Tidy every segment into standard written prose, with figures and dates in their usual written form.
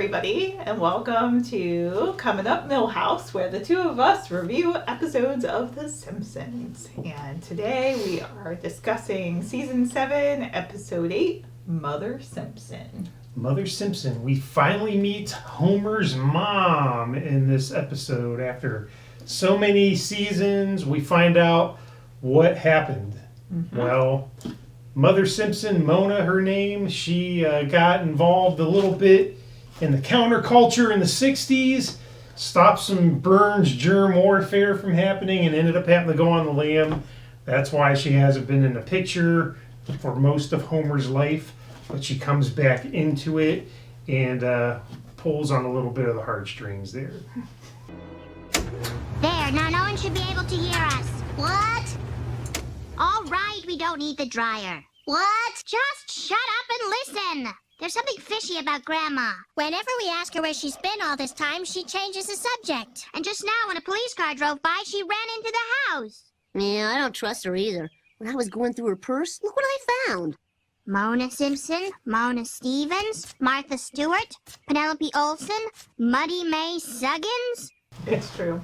everybody, and welcome to Coming Up Milhouse, where the two of us review episodes of The Simpsons. And today we are discussing Season 7, Episode 8, Mother Simpson. Mother Simpson. We finally meet Homer's mom in this episode. After so many seasons, we find out what happened. Mm-hmm. Well, Mother Simpson, Mona, her name, she got involved a little bit in the counterculture in the 60s, stopped some Burns germ warfare from happening, and ended up having to go on the lam. That's why she hasn't been in the picture for most of Homer's life, but she comes back into it and pulls on a little bit of the heartstrings there. There, now no one should be able to hear us. What? All right, we don't need the dryer. What? Just shut up and listen. There's something fishy about Grandma. Whenever we ask her where she's been all this time, she changes the subject. And just now, when a police car drove by, she ran into the house. Yeah, I don't trust her either. When I was going through her purse, look what I found. Mona Simpson, Mona Stevens, Martha Stewart, Penelope Olson, Muddy May Suggins. It's true.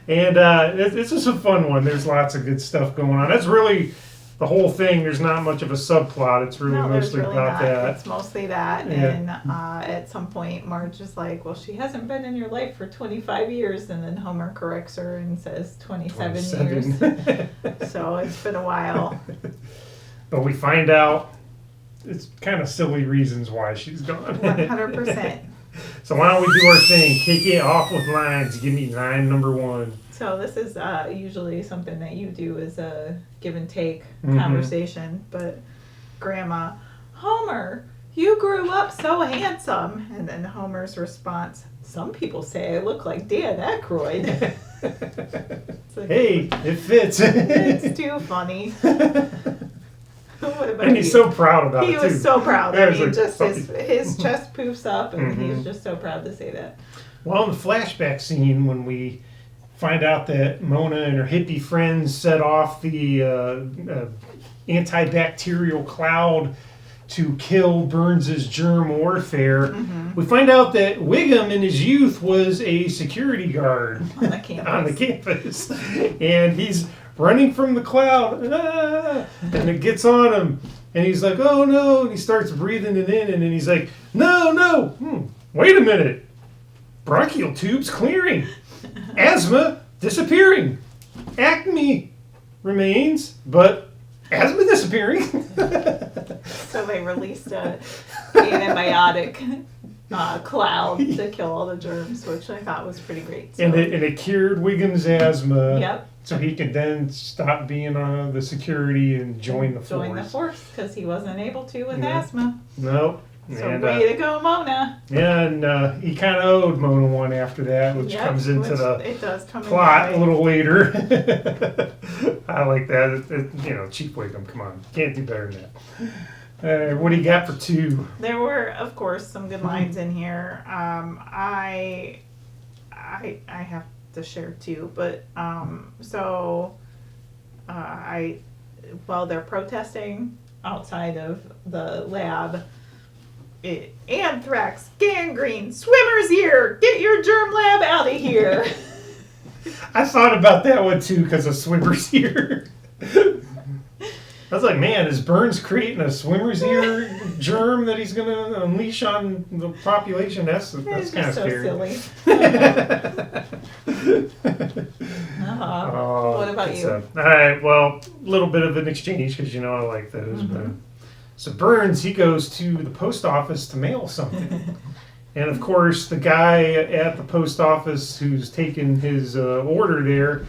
And this is a fun one. There's lots of good stuff going on. That's really the whole thing. There's not much of a subplot. It's really mostly really about that. It's mostly that. Yeah. And at some point, Marge is like, well, she hasn't been in your life for 25 years. And then Homer corrects her and says 27 years. So it's been a while. But we find out it's kind of silly reasons why she's gone. 100%. So why don't we do our thing? Kick it off with lines. Give me line number one. So this is usually something that you do is a give and take conversation. But Grandma, Homer, you grew up so handsome. And then Homer's response, some people say I look like Dan Aykroyd. Like, hey, it fits. It's too funny. What about and he's so proud about it, He was so proud. I mean, like, just his chest poofs up, and he was just so proud to say that. Well, in the flashback scene, when we find out that Mona and her hippie friends set off the antibacterial cloud to kill Burns' germ warfare, we find out that Wiggum in his youth was a security guard on the campus. And he's running from the cloud, and it gets on him, and he's like, oh no, and he starts breathing it in, and then he's like, no, wait a minute, bronchial tubes clearing, asthma disappearing, acne remains, but asthma disappearing. So they released an antibiotic cloud to kill all the germs, which I thought was pretty great. So. And it cured Wiggum's asthma. Yep. So he could then stop being on the security and join the force. Join the force, because he wasn't able to with asthma. Nope. So way to go, Mona. Yeah, and he kind of owed Mona one after that, which comes into the plot a little later. I like that. Cheap Wiggum, come on. Can't do better than that. What do you got for two? There were, of course, some good lines in here. I have to share two, but while they're protesting outside of the lab, anthrax, gangrene, swimmer's ear, get your germ lab out of here. I thought about that one too because of swimmer's ear. I was like, man, is Burns creating a swimmer's ear germ that he's going to unleash on the population? That's kind of scary. Silly. What about you? All right, well, a little bit of an exchange because I like those. But, so Burns, he goes to the post office to mail something. And of course, the guy at the post office who's taking his order there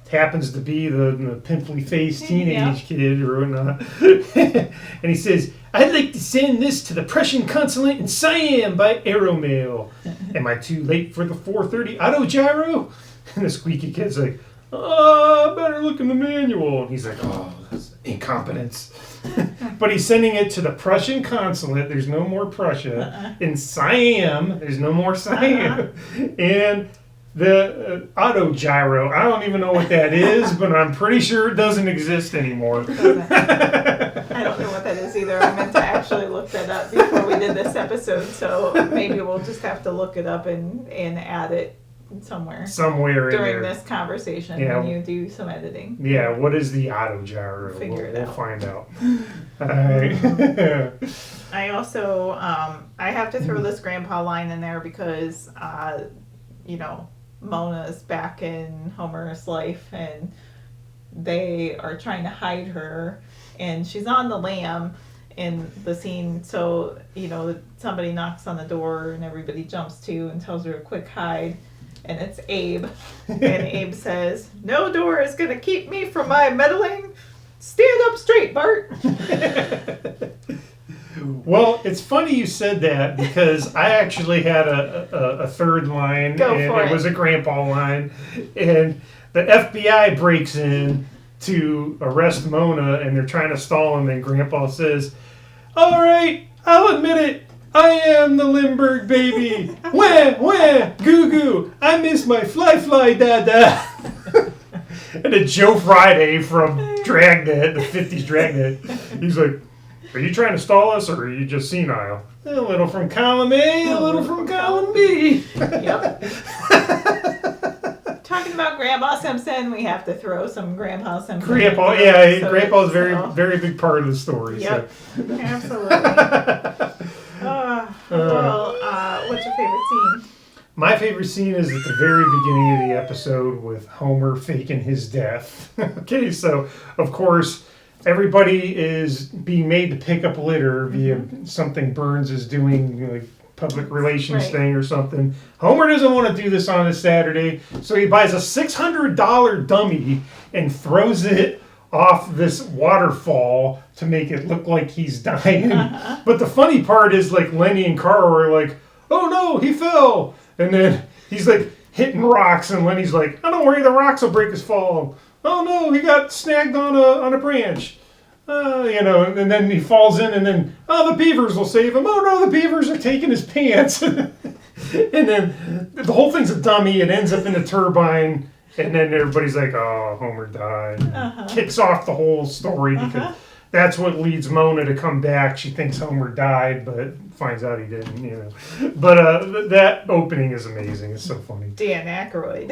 happens to be the pimply-faced teenage kid or whatnot. And he says, I'd like to send this to the Prussian consulate in Siam by aeromail. Am I too late for the 4:30 autogyro? And the squeaky kid's like, oh, I better look in the manual. And he's like, oh, that's incompetence. But he's sending it to the Prussian consulate. There's no more Prussia. In Siam, there's no more Siam. And the autogyro, I don't even know what that is, but I'm pretty sure it doesn't exist anymore. I I don't know what that is either. I meant to actually look that up before we did this episode, so maybe we'll just have to look it up and add it somewhere Somewhere in during there. this conversation Yeah. when you do some editing. Yeah, what is the auto gyro? Figure it We'll out. find out. All right. I also, I have to throw this grandpa line in there because, Mona's back in Homer's life and they are trying to hide her and she's on the lam in the scene. So, somebody knocks on the door and everybody jumps to and tells her a quick hide. And it's Abe. And Abe says, "No door is going to keep me from my meddling. Stand up straight, Bart." Well, it's funny you said that because I actually had a third line. Go and for it it. was a grandpa line. And the FBI breaks in to arrest Mona and they're trying to stall him. And Grandpa says, "All right, I'll admit it. I am the Limburg baby. Wah, goo goo. I miss my fly, da. And then Joe Friday from Dragnet, the 50s Dragnet, he's like, "Are you trying to stall us or are you just senile?" "A little from column A, a little from column B." Yep. Talking about Grandpa Simpson, we have to throw some Grandpa Simpson. Grandpa, in the yeah, episode, Grandpa's so- very big part of the story. Yep, absolutely. What's your favorite scene? My favorite scene is at the very beginning of the episode with Homer faking his death. Okay, so of course everybody is being made to pick up litter via something Burns is doing, like public relations Right. thing or something. Homer doesn't want to do this on a Saturday, so he buys a $600 dummy and throws it off this waterfall to make it look like he's dying. But the funny part is, like, Lenny and Carl are like, "Oh no, he fell." And then he's like hitting rocks and Lenny's like, "Oh, don't worry, the rocks will break his fall." "Oh no, he got snagged on a branch." And then he falls in and then, "Oh, the beavers will save him." "Oh no, the beavers are taking his pants." And then the whole thing's a dummy. It ends up in a turbine. And then everybody's like, "Oh, Homer died." Kicks off the whole story because that's what leads Mona to come back. She thinks Homer died, but finds out he didn't, But that opening is amazing. It's so funny. Dan Aykroyd.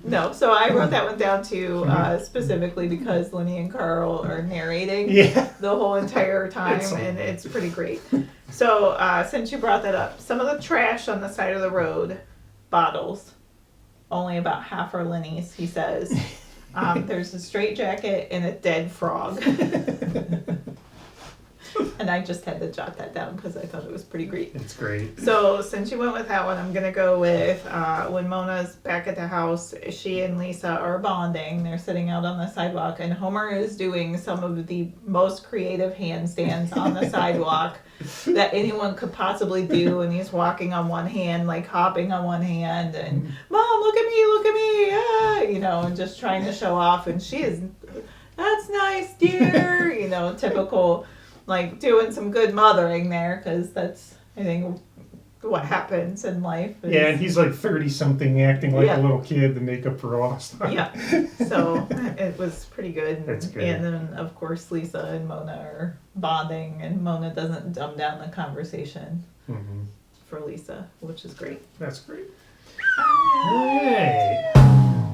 No, so I wrote that one down too, specifically because Lenny and Carl are narrating Yeah. the whole entire time, It's so and it's pretty great. So, since you brought that up, some of the trash on the side of the road, bottles, only about half are Lenny's, he says. There's a straitjacket and a dead frog. And I just had to jot that down because I thought it was pretty great. It's great. So since you went with that one, I'm going to go with when Mona's back at the house, she and Lisa are bonding. They're sitting out on the sidewalk, and Homer is doing some of the most creative handstands on the sidewalk that anyone could possibly do. And he's walking on one hand, like hopping on one hand, and "Mom, look at me, ah," and just trying to show off. And she is, "That's nice, dear," typical. Like doing some good mothering there, because that's, I think, what happens in life. Is, Yeah, and he's like 30-something acting like Yeah. a little kid to make up for lost time. yeah. So it was pretty good. That's good. And then, of course, Lisa and Mona are bonding, and Mona doesn't dumb down the conversation Mhm. for Lisa, which is great. That's great. Hey,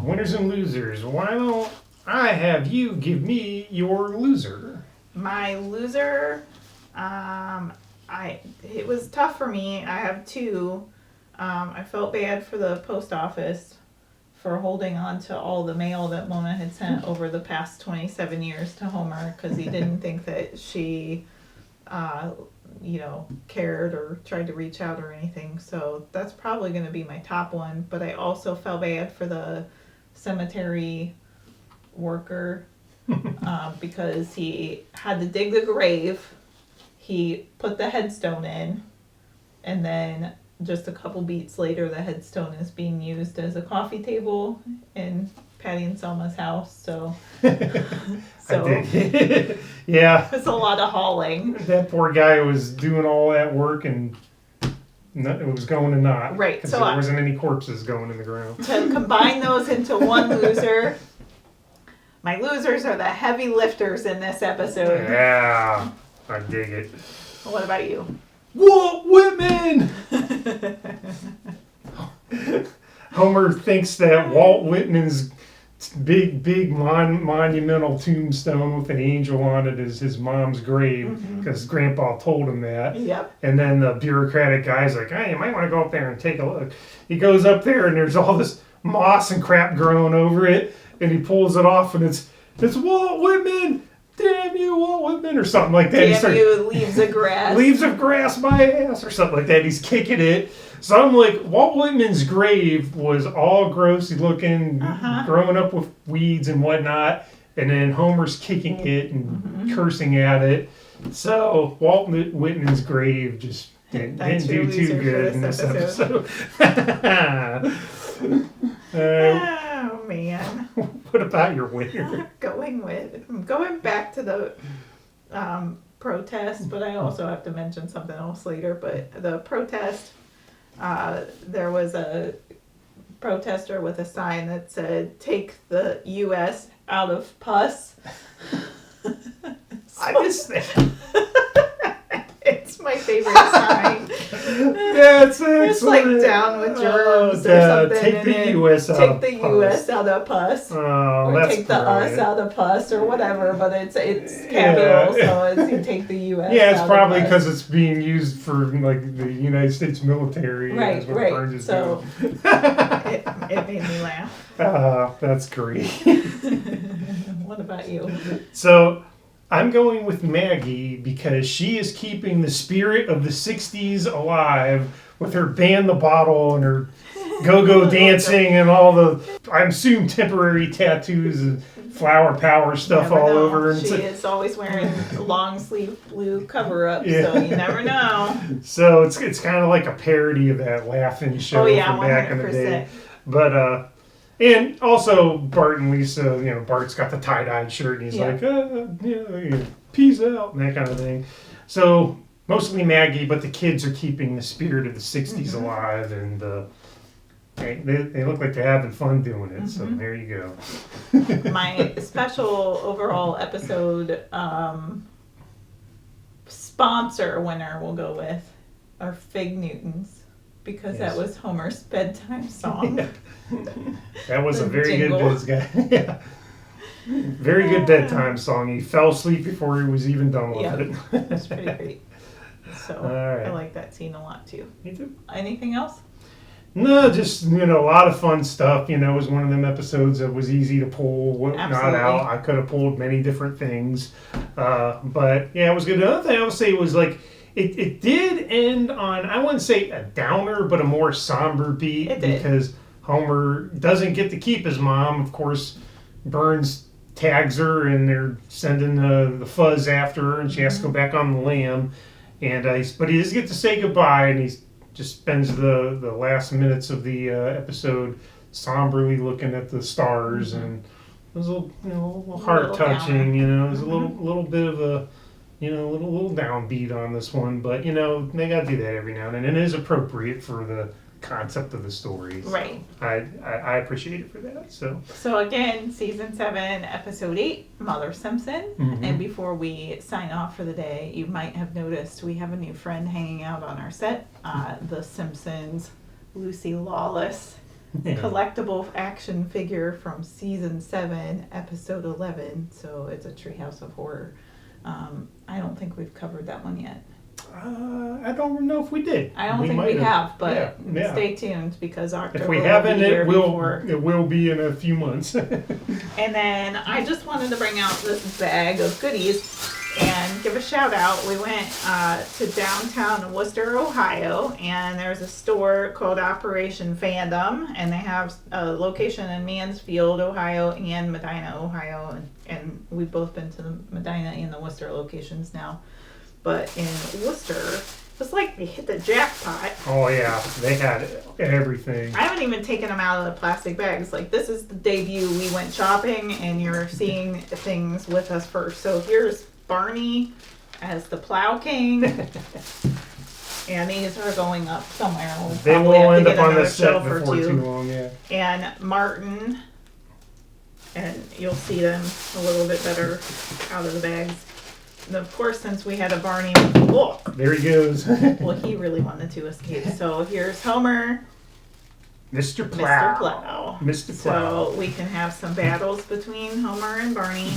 winners and losers. Why don't I have you give me your loser? My loser, it was tough for me. I have two. I felt bad for the post office for holding on to all the mail that Mona had sent over the past 27 years to Homer, because he didn't think that she, cared or tried to reach out or anything. So that's probably going to be my top one. But I also felt bad for the cemetery worker. Because he had to dig the grave, he put the headstone in, and then just a couple beats later, the headstone is being used as a coffee table in Patty and Selma's house. So, I did. Yeah, it's a lot of hauling. that poor guy was doing all that work and it was going to naught. Right, Because so there wasn't any corpses going in the ground. To combine those into one loser, My losers are the heavy lifters in this episode. Yeah, I dig it. What about you? Walt Whitman! Homer thinks that Walt Whitman's big monumental tombstone with an angel on it is his mom's grave because Grandpa told him that. Yep. And then the bureaucratic guy's like, hey, you might want to go up there and take a look. He goes up there and there's all this moss and crap growing over it, and he pulls it off and it's Walt Whitman! Damn you, Walt Whitman, or something like that. Damn you, leaves of grass. Leaves of grass, my ass, or something like that. He's kicking it. So I'm like, Walt Whitman's grave was all grossy looking, growing up with weeds and whatnot, and then Homer's kicking it and cursing at it. So Walt Whitman's grave just didn't do too good in this episode. Oh man. What about your winner? I'm going back to the protest, but I also have to mention something else later. But the protest, there was a protester with a sign that said, "Take the U.S. out of pus." I just It's my favorite sign. That's excellent. It's like down with germs or something. Take the U.S. out of pus. Take the U.S. out of pus. Oh, or that's take the us out of pus or whatever, but it's capital, so it's you take the U.S. Yeah, it's out probably of pus. because it's being used for like the United States military. Right. Burns is So it made me laugh. That's great. What about you? So I'm going with Maggie because she is keeping the spirit of the 60s alive with her ban the bottle and her go-go dancing and all the, I assume, temporary tattoos and flower power stuff all over. And she is always wearing long sleeve blue cover-up, so you never know. So it's kind of like a parody of that Laughing show from back 100%. in the day. But and also Bart and Lisa, Bart's got the tie-dyed shirt and he's like, peace out, and that kind of thing. So mostly Maggie, but the kids are keeping the spirit of the 60s alive, and they look like they're having fun doing it. So there you go. My special overall episode sponsor winner we'll go with are Fig Newtons, because that was Homer's bedtime song. That was a very good guy. Very good bedtime song. He fell asleep before he was even done with it. That's pretty great. So I like that scene a lot too. Me too. Anything else? No, just a lot of fun stuff. It was one of them episodes that was easy to pull, not out. I could have pulled many different things, but yeah, it was good. Another thing I would say was like it did end on, I wouldn't say a downer, but a more somber beat, because Homer doesn't get to keep his mom. Of course, Burns tags her, and they're sending the fuzz after her, and she has to go back on the lam. But he does get to say goodbye, and he just spends the last minutes of the episode somberly looking at the stars, and it was a little heart touching. It was a little bit of a little downbeat on this one, but they got to do that every now and then, and it is appropriate for the concept of the story. So right. I appreciate it for that. So again, season 7, episode 8, Mother Simpson. And before we sign off for the day, you might have noticed we have a new friend hanging out on our set. The Simpsons Lucy Lawless collectible action figure from season 7, episode 11. So it's a Treehouse of Horror. I don't think we've covered that one yet. I don't know if we did. I don't think we have, but stay tuned, because October if we haven't, it will be in a few months. And then I just wanted to bring out this bag of goodies and give a shout out. We went to downtown Worcester, Ohio, and there's a store called Operation Fandom, and they have a location in Mansfield, Ohio, and Medina, Ohio, and we've both been to the Medina and the Worcester locations now. But in Worcester, it was like they hit the jackpot. Oh yeah, they had everything. I haven't even taken them out of the plastic bags. Like, this is the debut. We went shopping, and you're seeing things with us first. So here's Barney as the Plow King. And these are going up somewhere. They will end up on the set before too long, yeah. And Martin, and you'll see them a little bit better out of the bags. And of course, since we had a Barney, look, There he goes. well, he really wanted to escape. So here's Homer, Mr. Plow. Mr. Plow. Mr. Plow. So we can have some battles between Homer and Barney,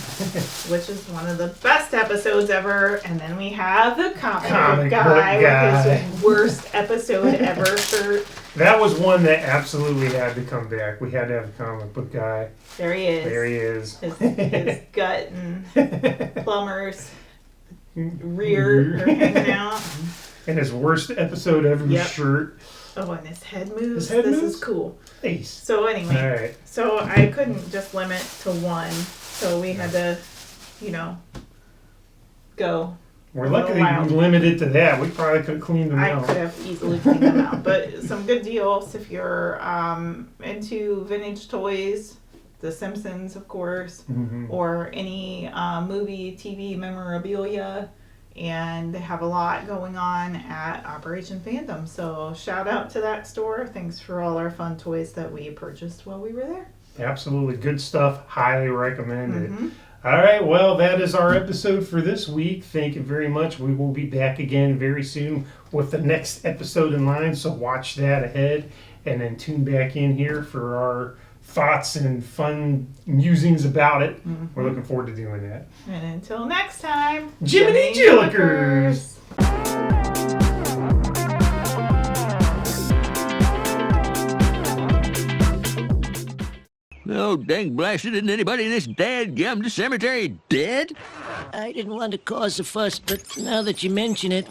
which is one of the best episodes ever. And then we have the comic book guy with his worst episode ever shirt. That was one that absolutely had to come back. We had to have a comic book guy. There he is. There he is. His gut and Plumber's rear are hanging out. And his worst episode ever shirt. Oh, and his head moves. His head this moves? is cool. Nice. So anyway, All right. so I couldn't just limit to one. So we had to, you know, go. We're lucky that we limited to that. We probably could have cleaned them I out. could have easily cleaned them out. But some good deals if you're into vintage toys. The Simpsons, of course, or any movie, TV memorabilia, and they have a lot going on at Operation Phantom. So shout out to that store. Thanks for all our fun toys that we purchased while we were there. Absolutely good stuff. Highly recommended. All right, well, that is our episode for this week. Thank you very much. We will be back again very soon with the next episode in line, so watch that ahead, and then tune back in here for our thoughts and fun musings about it. We're looking forward to doing that. And until next time, Jiminy Jillikers! Oh, dang blasted, isn't anybody in this dadgum cemetery dead? I didn't want to cause a fuss, but now that you mention it,